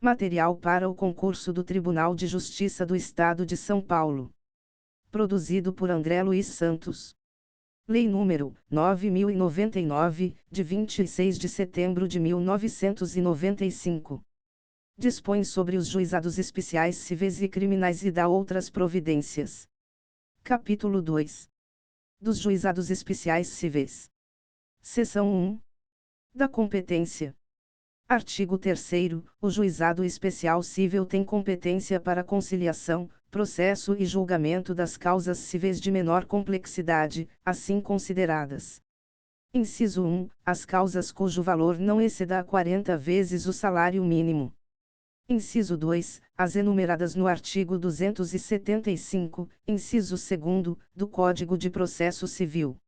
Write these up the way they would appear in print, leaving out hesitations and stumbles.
Material para o concurso do Tribunal de Justiça do Estado de São Paulo. Produzido por André Luiz Santos. Lei nº 9.099, de 26 de setembro de 1995. Dispõe sobre os juizados especiais civis e criminais e dá outras providências. Capítulo 2. Dos juizados especiais civis. Seção 1. Da competência. Artigo 3º. O juizado especial civil tem competência para conciliação, processo e julgamento das causas civis de menor complexidade, assim consideradas. Inciso 1. As causas cujo valor não exceda a 40 vezes o salário mínimo. Inciso 2. As enumeradas no artigo 275, inciso 2º, do Código de Processo Civil.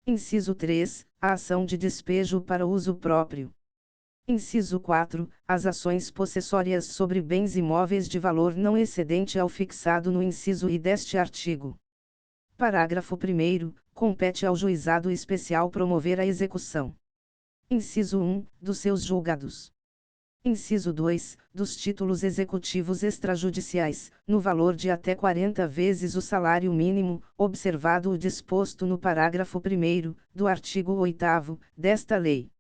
Inciso 3. A ação de despejo para uso próprio. Inciso 4. As ações possessórias sobre bens imóveis de valor não excedente ao fixado no inciso I deste artigo. Parágrafo 1º. Compete ao juizado especial promover a execução. Inciso 1. Dos seus julgados. Inciso 2. Dos títulos executivos extrajudiciais, no valor de até 40 vezes o salário mínimo, observado o disposto no parágrafo 1º, do artigo 8º, desta lei.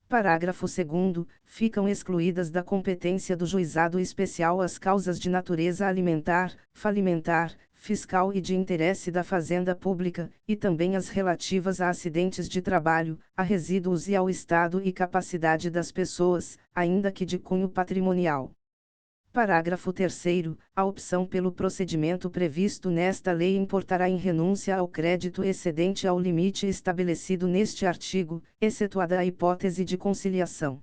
Parágrafo 2º. Ficam excluídas da competência do juizado especial as causas de natureza alimentar, falimentar, fiscal e de interesse da fazenda pública, e também as relativas a acidentes de trabalho, a resíduos e ao estado e capacidade das pessoas, ainda que de cunho patrimonial. Parágrafo 3º. A opção pelo procedimento previsto nesta lei importará em renúncia ao crédito excedente ao limite estabelecido neste artigo, excetuada a hipótese de conciliação.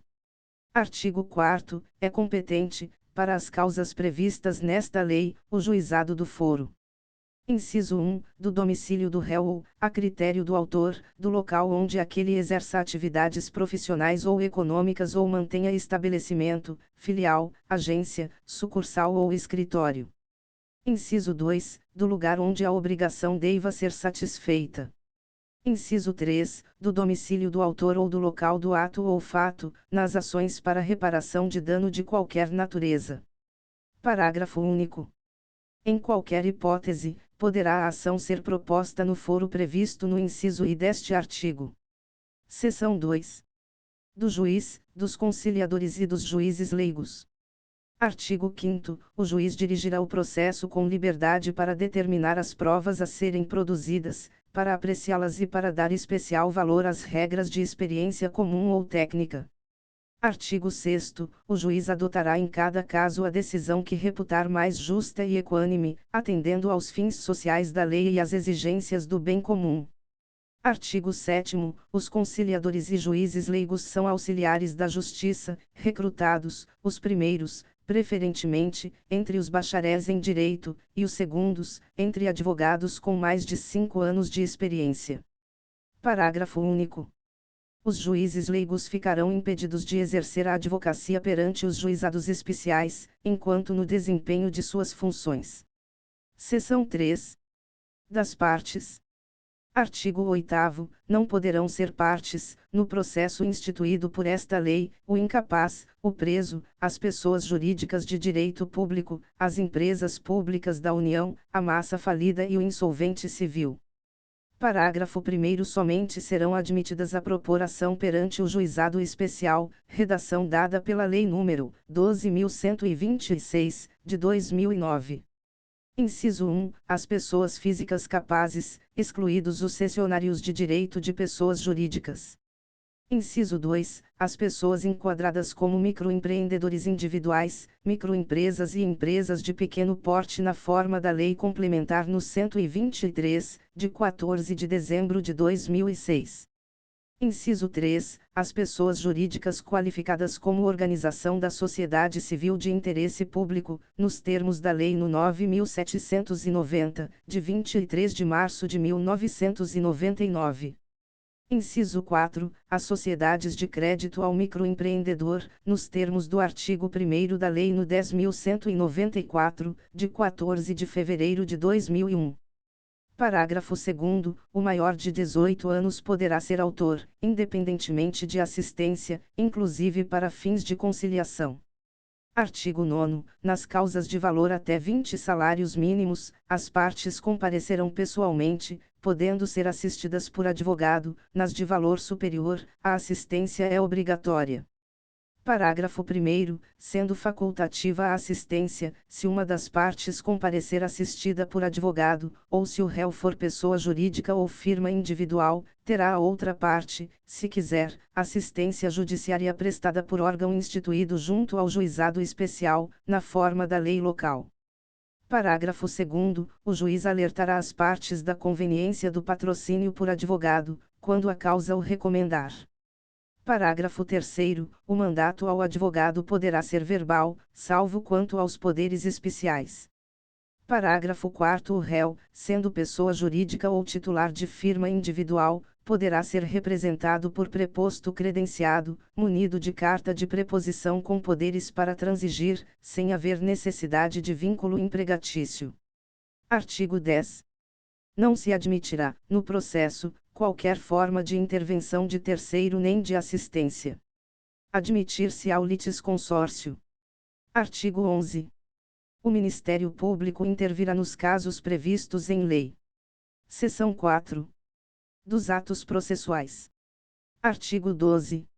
Artigo 4º. É competente, para as causas previstas nesta lei, o juizado do foro. Inciso 1. Do domicílio do réu ou, a critério do autor, do local onde aquele exerça atividades profissionais ou econômicas ou mantenha estabelecimento, filial, agência, sucursal ou escritório. Inciso 2. Do lugar onde a obrigação deva ser satisfeita. Inciso 3. Do domicílio do autor ou do local do ato ou fato, nas ações para reparação de dano de qualquer natureza. Parágrafo único. Em qualquer hipótese, poderá a ação ser proposta no foro previsto no inciso I deste artigo. Seção 2. Do juiz, dos conciliadores e dos juízes leigos. Artigo 5º. O juiz dirigirá o processo com liberdade para determinar as provas a serem produzidas, para apreciá-las e para dar especial valor às regras de experiência comum ou técnica. Artigo 6º. O juiz adotará em cada caso a decisão que reputar mais justa e equânime, atendendo aos fins sociais da lei e às exigências do bem comum. Artigo 7º. Os conciliadores e juízes leigos são auxiliares da justiça, recrutados, os primeiros, preferentemente, entre os bacharéis em direito, e os segundos, entre advogados com mais de 5 anos de experiência. Parágrafo único. Os juízes leigos ficarão impedidos de exercer a advocacia perante os juizados especiais, enquanto no desempenho de suas funções. Seção 3. Das partes. Artigo 8º. Não poderão ser partes, no processo instituído por esta lei, o incapaz, o preso, as pessoas jurídicas de direito público, as empresas públicas da União, a massa falida e o insolvente civil. Parágrafo 1º. Somente serão admitidas a propor ação perante o juizado especial, redação dada pela Lei nº 12.126, de 2009. Inciso 1. As pessoas físicas capazes, excluídos os cessionários de direito de pessoas jurídicas. Inciso 2. As pessoas enquadradas como microempreendedores individuais, microempresas e empresas de pequeno porte na forma da Lei Complementar no 123, de 14 de dezembro de 2006. Inciso 3. As pessoas jurídicas qualificadas como organização da sociedade civil de interesse público, nos termos da Lei no 9.790, de 23 de março de 1999. Inciso 4. As sociedades de crédito ao microempreendedor, nos termos do artigo 1º da Lei no 10.194, de 14 de fevereiro de 2001. Parágrafo 2º. O maior de 18 anos poderá ser autor, independentemente de assistência, inclusive para fins de conciliação. Artigo 9º. Nas causas de valor até 20 salários mínimos, as partes comparecerão pessoalmente, podendo ser assistidas por advogado. Nas de valor superior, a assistência é obrigatória. Parágrafo 1º. Sendo facultativa a assistência, se uma das partes comparecer assistida por advogado, ou se o réu for pessoa jurídica ou firma individual, terá a outra parte, se quiser, assistência judiciária prestada por órgão instituído junto ao juizado especial, na forma da lei local. Parágrafo 2º. O juiz alertará as partes da conveniência do patrocínio por advogado, quando a causa o recomendar. Parágrafo 3º. O mandato ao advogado poderá ser verbal, salvo quanto aos poderes especiais. Parágrafo 4º. O réu, sendo pessoa jurídica ou titular de firma individual, poderá ser representado por preposto credenciado, munido de carta de preposição com poderes para transigir, sem haver necessidade de vínculo empregatício. Artigo 10. Não se admitirá, no processo, qualquer forma de intervenção de terceiro nem de assistência. Admitir-se-á o litisconsórcio. Artigo 11. O Ministério Público intervirá nos casos previstos em lei. Seção 4. Dos atos processuais. Artigo 12.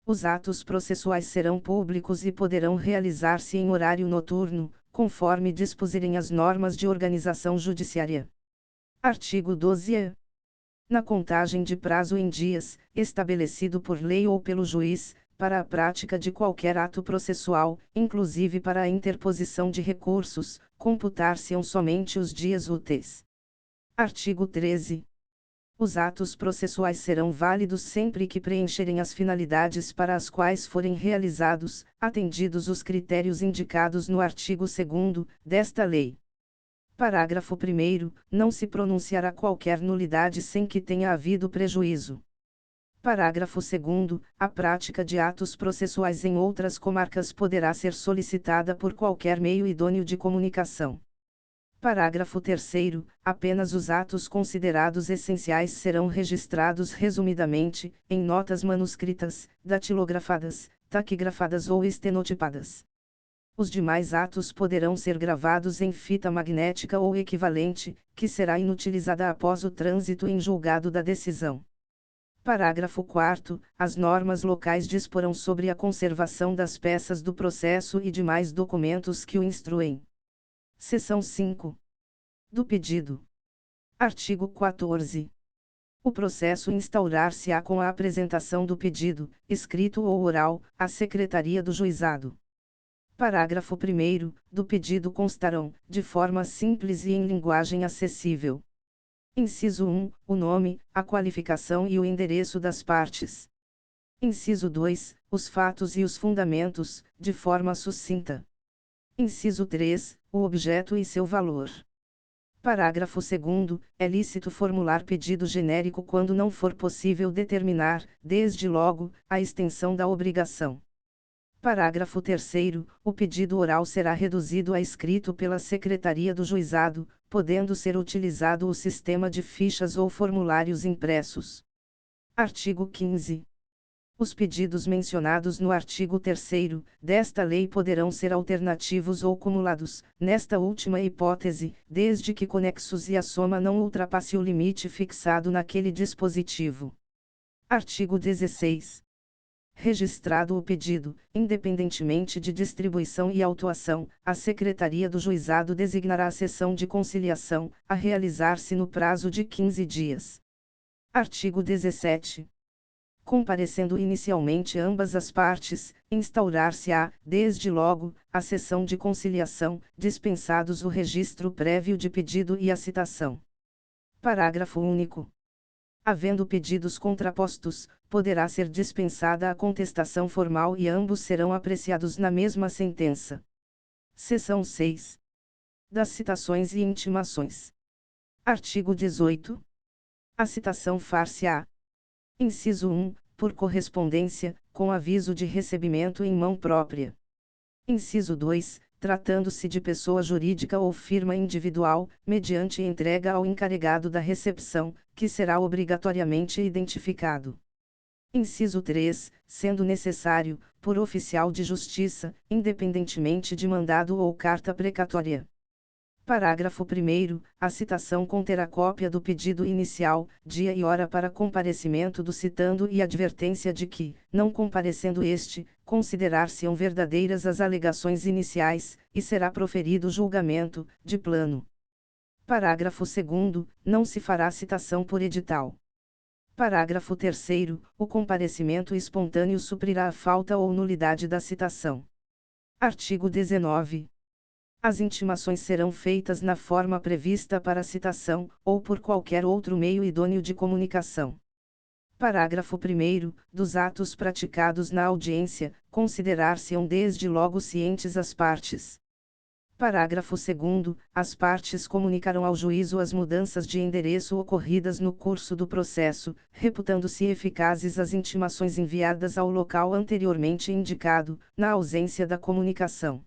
Os atos processuais serão públicos e poderão realizar-se em horário noturno, conforme dispuserem as normas de organização judiciária. Artigo 12-A. Na contagem de prazo em dias, estabelecido por lei ou pelo juiz, para a prática de qualquer ato processual, inclusive para a interposição de recursos, computar-se-ão somente os dias úteis. Artigo 13. Os atos processuais serão válidos sempre que preencherem as finalidades para as quais forem realizados, atendidos os critérios indicados no artigo 2º desta lei. Parágrafo 1º. Não se pronunciará qualquer nulidade sem que tenha havido prejuízo. Parágrafo 2º. A prática de atos processuais em outras comarcas poderá ser solicitada por qualquer meio idôneo de comunicação. Parágrafo 3º. Apenas os atos considerados essenciais serão registrados resumidamente, em notas manuscritas, datilografadas, taquigrafadas ou estenotipadas. Os demais atos poderão ser gravados em fita magnética ou equivalente, que será inutilizada após o trânsito em julgado da decisão. Parágrafo 4º. As normas locais disporão sobre a conservação das peças do processo e demais documentos que o instruem. Seção 5. Do pedido. Artigo 14. O processo instaurar-se-á com a apresentação do pedido, escrito ou oral, à Secretaria do Juizado. Parágrafo 1º. Do pedido constarão, de forma simples e em linguagem acessível. Inciso 1. O nome, a qualificação e o endereço das partes. Inciso 2. Os fatos e os fundamentos, de forma sucinta. Inciso 3. O objeto e seu valor. Parágrafo 2º. É lícito formular pedido genérico quando não for possível determinar, desde logo, a extensão da obrigação. Parágrafo 3º. O pedido oral será reduzido a escrito pela Secretaria do Juizado, podendo ser utilizado o sistema de fichas ou formulários impressos. Artigo 15. Os pedidos mencionados no artigo 3º desta lei poderão ser alternativos ou cumulados, nesta última hipótese, desde que conexos e a soma não ultrapasse o limite fixado naquele dispositivo. Artigo 16. Registrado o pedido, independentemente de distribuição e autuação, a Secretaria do Juizado designará a sessão de conciliação, a realizar-se no prazo de 15 dias. Artigo 17. Comparecendo inicialmente ambas as partes, instaurar-se-á, desde logo, a sessão de conciliação, dispensados o registro prévio de pedido e a citação. Parágrafo único. Havendo pedidos contrapostos, poderá ser dispensada a contestação formal e ambos serão apreciados na mesma sentença. Seção 6. Das citações e intimações. Artigo 18. A citação far-se-á. Inciso 1. Por correspondência, com aviso de recebimento em mão própria. Inciso 2. Tratando-se de pessoa jurídica ou firma individual, mediante entrega ao encarregado da recepção, que será obrigatoriamente identificado. Inciso 3, sendo necessário, por oficial de justiça, independentemente de mandado ou carta precatória. Parágrafo 1º, a citação conterá cópia do pedido inicial, dia e hora para comparecimento do citando e advertência de que, não comparecendo este, considerar-se-ão verdadeiras as alegações iniciais, e será proferido julgamento, de plano. Parágrafo 2º, não se fará citação por edital. Parágrafo 3º, o comparecimento espontâneo suprirá a falta ou nulidade da citação. Artigo 19. As intimações serão feitas na forma prevista para a citação, ou por qualquer outro meio idôneo de comunicação. Parágrafo 1º, dos atos praticados na audiência, considerar-se-ão desde logo cientes as partes. Parágrafo 2º, as partes comunicarão ao juízo as mudanças de endereço ocorridas no curso do processo, reputando-se eficazes as intimações enviadas ao local anteriormente indicado, na ausência da comunicação.